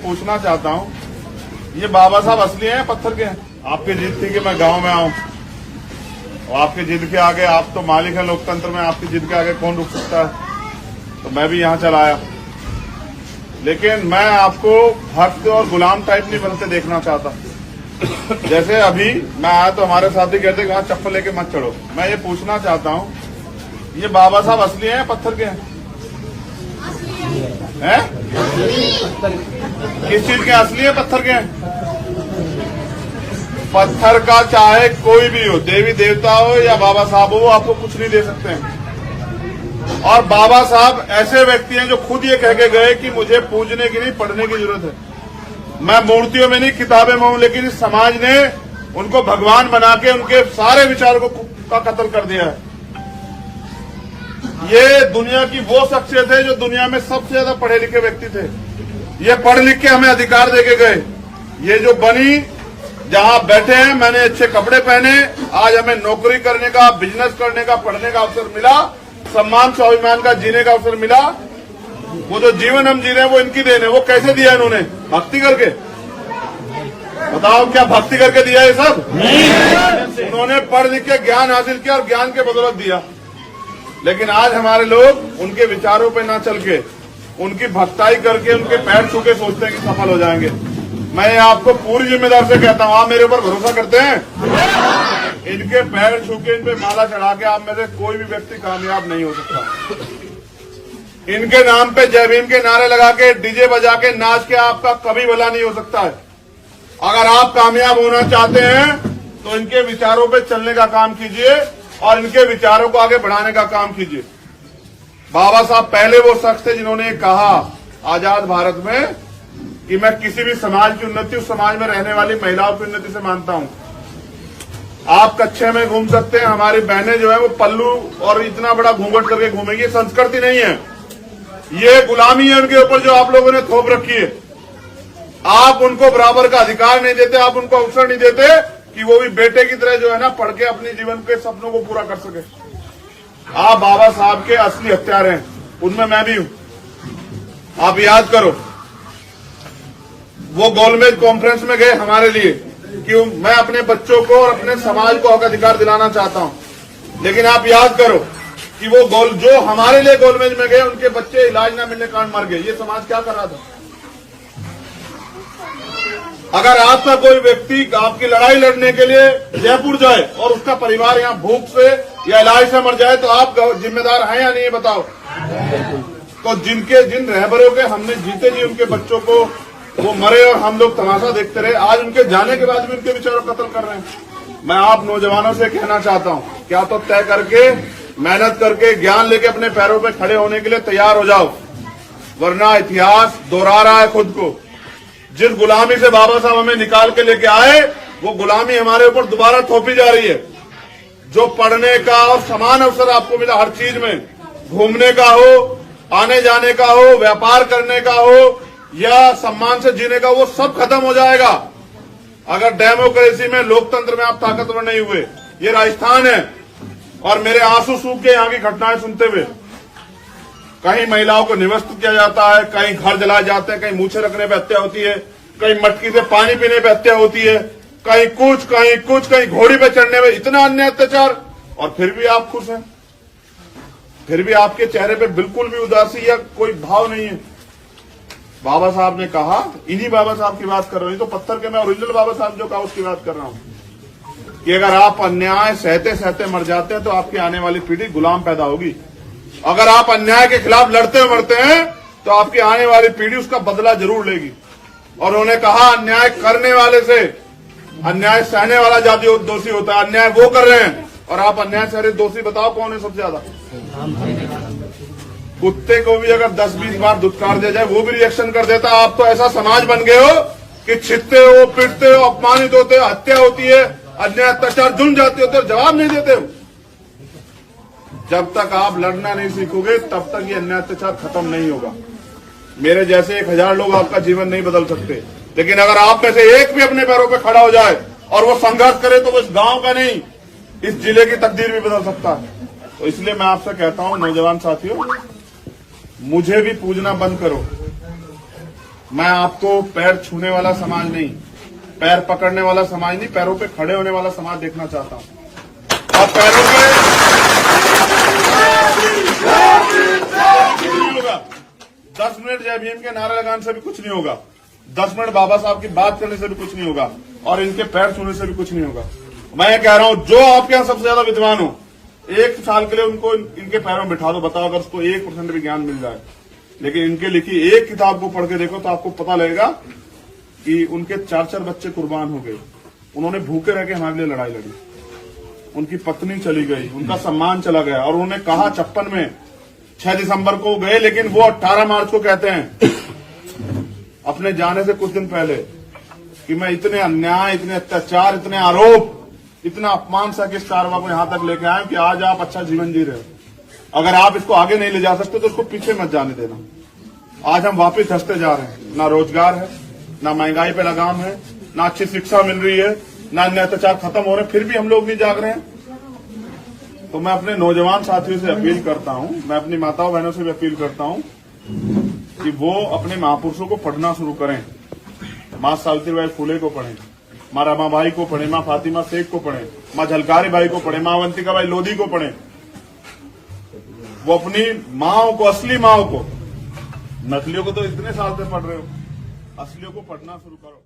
पूछना चाहता हूँ, ये बाबा साहब असली हैं पत्थर के हैं? आपकी जिद थी कि मैं गांव में आऊं, और आपकी जिद के आगे, आप तो मालिक हैं लोकतंत्र में, आपकी जिद के आगे कौन रुक सकता है? तो मैं भी यहाँ चला आया, लेकिन मैं आपको भक्त और गुलाम टाइप नहीं बनते देखना चाहता। जैसे अभी मैं आया तो हमारे साथी कहते वहां चप्पल लेके मत चढ़ो। मैं ये पूछना चाहता हूँ, ये बाबा साहब असली हैं पत्थर के हैं? किस चीज के असली है? पत्थर के हैं। पत्थर का चाहे कोई भी हो, देवी देवता हो या बाबा साहब हो, वो आपको कुछ नहीं दे सकते हैं। और बाबा साहब ऐसे व्यक्ति हैं जो खुद ये कह के गए कि मुझे पूजने की नहीं, पढ़ने की जरूरत है। मैं मूर्तियों में नहीं, किताबें में हूं, लेकिन इस समाज ने उनको भगवान बना के उनके सारे विचारों का कत्ल कर दिया है। ये दुनिया की वो शख्सियत है जो दुनिया में सबसे ज्यादा पढ़े लिखे व्यक्ति थे। ये पढ़ लिख के हमें अधिकार देके गए। ये जो बनी, जहां बैठे हैं, मैंने अच्छे कपड़े पहने, आज हमें नौकरी करने का, बिजनेस करने का, पढ़ने का अवसर मिला, सम्मान स्वाभिमान का जीने का अवसर मिला। वो जो जीवन हम जी रहे हैं वो इनकी देन है। वो कैसे दिया इन्होंने? भक्ति करके। बताओ, क्या भक्ति करके दिया ये सब? नहीं। उन्होंने पढ़ लिख के ज्ञान हासिल किया और ज्ञान के बदौलत दिया। लेकिन आज हमारे लोग उनके विचारों पे ना चल के, उनकी भक्ताई करके, उनके पैर छू के सोचते हैं कि सफल हो जाएंगे। मैं आपको पूरी जिम्मेदारी से कहता हूँ, आप मेरे ऊपर भरोसा करते हैं? इनके पैर छू के, इन पे माला चढ़ा के आप में से कोई भी व्यक्ति कामयाब नहीं हो सकता। इनके नाम पे जय भीम के नारे लगा के, डीजे बजा के, नाच के आपका कभी भला नहीं हो सकता है। अगर आप कामयाब होना चाहते हैं तो इनके विचारों पे चलने का काम कीजिए और इनके विचारों को आगे बढ़ाने का काम कीजिए। बाबा साहब पहले वो शख्स थे जिन्होंने कहा आजाद भारत में कि मैं किसी भी समाज की उन्नति उस समाज में रहने वाली महिलाओं की उन्नति से मानता हूं। आप कच्छे में घूम सकते हैं, हमारी बहनें जो है वो पल्लू और इतना बड़ा घूंघट करके घूमेंगी। संस्कृति नहीं है, ये गुलामी है उनके ऊपर जो आप लोगों ने थोप रखी है। आप उनको बराबर का अधिकार नहीं देते, आप उनको अवसर नहीं देते कि वो भी बेटे की तरह जो है ना पढ़ के अपने जीवन के सपनों को पूरा कर सके। आप बाबा साहब के असली हत्यारे हैं, उनमें मैं भी हूं। आप याद करो, वो गोलमेज कॉन्फ्रेंस में गए हमारे लिए कि मैं अपने बच्चों को और अपने समाज को हक अधिकार दिलाना चाहता हूं। लेकिन आप याद करो कि वो जो हमारे लिए गोलमेज में गए, उनके बच्चे इलाज न मिलने के कारण मर गए। ये समाज क्या कर रहा था? अगर आपका कोई व्यक्ति आपकी लड़ाई लड़ने के लिए जयपुर जाए और उसका परिवार यहाँ भूख से या इलाज से मर जाए, तो आप जिम्मेदार हैं या नहीं, बताओ? तो जिन रहबरों के हमने जीते जी उनके बच्चों को वो मरे और हम लोग तमाशा देखते रहे, आज उनके जाने के बाद भी उनके विचारों कत्ल कर रहे हैं। मैं आप नौजवानों से कहना चाहता हूँ, क्या तो तय करके, मेहनत करके, ज्ञान लेके अपने पैरों पे खड़े होने के लिए तैयार हो जाओ, वरना इतिहास दोहरा रहा है खुद को। जिस गुलामी से बाबा साहब हमें निकाल के लेके आए, वो गुलामी हमारे ऊपर दोबारा थोपी जा रही है। जो पढ़ने का और समान अवसर आपको मिला हर चीज में, घूमने का हो, आने जाने का हो, व्यापार करने का हो या सम्मान से जीने का, वो सब खत्म हो जाएगा अगर डेमोक्रेसी में, लोकतंत्र में आप ताकतवर नहीं हुए। ये राजस्थान है और मेरे आंसू सूख के यहाँ की घटनाएं सुनते हुए, कहीं महिलाओं को निवस्त किया जाता है, कहीं घर जलाए जाते हैं, कहीं मूछे रखने पे हत्या होती है, कहीं मटकी से पानी पीने पे हत्या होती है, कहीं कुछ, कहीं घोड़ी पे चढ़ने में, इतना अन्य अत्याचार, और फिर भी आप खुश हैं। फिर भी आपके चेहरे पे बिल्कुल भी उदासी या कोई भाव नहीं है। बाबा साहब ने कहा, इन्हीं बाबा साहब की बात कर रहा हूं, तो पत्थर के मैं ओरिजिनल बाबा साहब जो कहा उसकी बात कर रहा हूं कि अगर आप अन्याय सहते सहते मर जाते हैं तो आपकी आने वाली पीढ़ी गुलाम पैदा होगी। अगर आप अन्याय के खिलाफ लड़ते मरते हैं तो आपकी आने वाली पीढ़ी उसका बदला जरूर लेगी। और उन्होंने कहा, अन्याय करने वाले से अन्याय सहने वाला ज्यादा दोषी होता है। अन्याय वो कर रहे हैं और आप अन्याय सह रहे, दोषी बताओ कौन है सबसे ज्यादा? कुत्ते को भी अगर 10-20 बार धुतकार दिया जाए वो भी रिएक्शन कर देता। आप तो ऐसा समाज बन गए हो कि छिदते हो, पिटते हो, अपमानित होते हो, हत्या होती है, अन्याय अत्याचार जुन जाते होते हो, जवाब नहीं देते हो। जब तक आप लड़ना नहीं सीखोगे तब तक ये अन्याय अत्याचार खत्म नहीं होगा। मेरे जैसे 1000 लोग आपका जीवन नहीं बदल सकते, लेकिन अगर आप में से एक भी अपने पैरों पे खड़ा हो जाए और वो संघर्ष करे तो वो इस गांव का नहीं, इस जिले की तकदीर भी बदल सकता है। तो इसलिए मैं आपसे कहता हूं, नौजवान साथियों, मुझे भी पूजना बंद करो। मैं आपको पैर छूने वाला समाज नहीं, पैर पकड़ने वाला समाज नहीं, पैरों पे खड़े होने वाला समाज देखना चाहता हूं। और पैरों पे नहीं होगा। 10 मिनट जय भीम के नारे लगाने से भी कुछ नहीं होगा, 10 मिनट बाबा साहब की बात करने से भी कुछ नहीं होगा, और इनके पैर छूने से भी कुछ नहीं होगा। मैं ये कह रहा हूं, जो आपके यहाँ सबसे ज्यादा विद्वान हो, 1 साल के लिए उनको इनके पैरों में बिठा दो, बताओ अगर उसको 1% भी ज्ञान मिल जाए। लेकिन इनके लिखी एक किताब को पढ़ के देखो तो आपको पता लगेगा कि उनके 4-4 बच्चे कुर्बान हो गए, उन्होंने भूखे रह के हमारे लिए लड़ाई लड़ी, उनकी पत्नी चली गई, उनका सम्मान चला गया, और उन्होंने कहा 56 में 6 दिसंबर को गए, लेकिन वो 18 मार्च को कहते हैं अपने जाने से कुछ दिन पहले कि मैं इतने अन्याय, इतने अत्याचार, इतने आरोप, इतना अपमान सा किस कारवा को यहां तक लेके आए कि आज आप अच्छा जीवन जी रहे हो। अगर आप इसको आगे नहीं ले जा सकते तो इसको पीछे मत जाने देना। आज हम वापस धंसते जा रहे हैं, ना रोजगार है, ना महंगाई पे लगाम है, ना अच्छी शिक्षा मिल रही है, ना अन्य अत्याचार खत्म हो रहे, फिर भी हम लोग नहीं जाग रहे हैं। तो मैं अपने नौजवान साथियों से अपील करता हूं, मैं अपनी माताओं बहनों से भी अपील करता हूं कि वो अपने महापुरुषों को पढ़ना शुरू करें। माँ सावित्रीबाई फुले को पढ़ें, माँ रमाबाई को पढ़ें, माँ फातिमा शेख को पढ़ें, माँ झलकारी बाई को पढ़ें, माँ अवंतिका बाई लोधी को पढ़ें। वो अपनी माँओं को, असली माँओं को, नकलियों को तो इतने साल से पढ़ रहे हो, असलियों को पढ़ना शुरू करो।